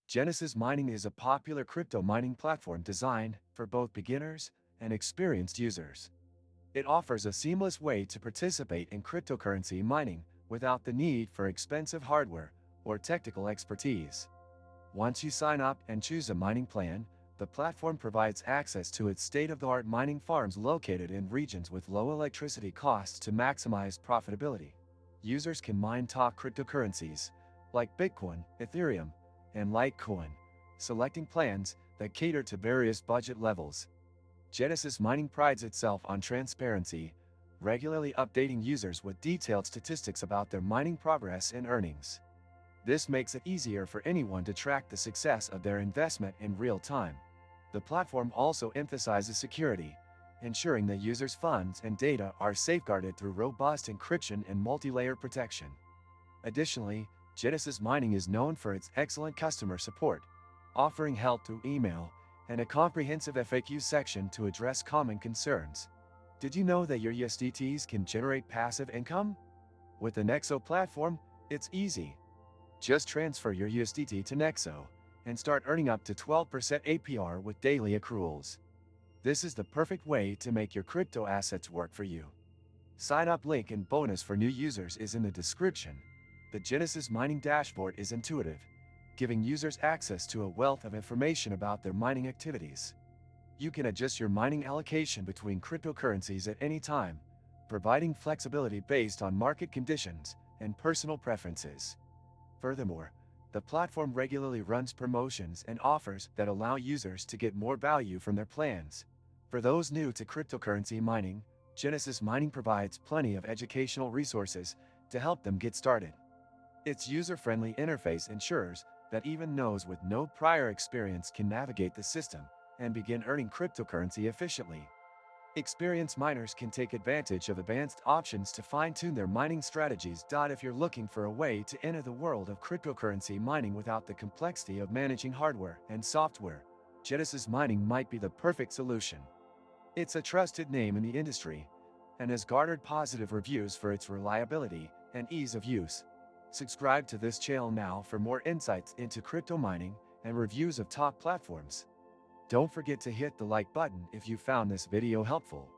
Genesis Mining is a popular crypto mining platform designed for both beginners and experienced users. It offers a seamless way to participate in cryptocurrency mining without the need for expensive hardware or technical expertise. Once you sign up and choose a mining plan, the platform provides access to its state-of-the-art mining farms located in regions with low electricity costs to maximize profitability. Users can mine top cryptocurrencies like Bitcoin, Ethereum, and Litecoin, selecting plans that cater to various budget levels. Genesis Mining prides itself on transparency, regularly updating users with detailed statistics about their mining progress and earnings. This makes it easier for anyone to track the success of their investment in real time. The platform also emphasizes security, ensuring that users' funds and data are safeguarded through robust encryption and multi-layer protection. Additionally, Genesis Mining is known for its excellent customer support, offering help through email and a comprehensive FAQ section to address common concerns. Did you know that your USDTs can generate passive income? With the Nexo platform, it's easy. Just transfer your USDT to Nexo and start earning up to 12% APR with daily accruals. This is the perfect way to make your crypto assets work for you. Sign up link and bonus for new users is in the description. The Genesis Mining dashboard is intuitive, giving users access to a wealth of information about their mining activities. You can adjust your mining allocation between cryptocurrencies at any time, providing flexibility based on market conditions and personal preferences. Furthermore, the platform regularly runs promotions and offers that allow users to get more value from their plans. For those new to cryptocurrency mining, Genesis Mining provides plenty of educational resources to help them get started. Its user-friendly interface ensures that even those with no prior experience can navigate the system and begin earning cryptocurrency efficiently. Experienced miners can take advantage of advanced options to fine-tune their mining strategies. If you're looking for a way to enter the world of cryptocurrency mining without the complexity of managing hardware and software, Genesis Mining might be the perfect solution. It's a trusted name in the industry and has garnered positive reviews for its reliability and ease of use. Subscribe to this channel now for more insights into crypto mining and reviews of top platforms. Don't forget to hit the like button if you found this video helpful.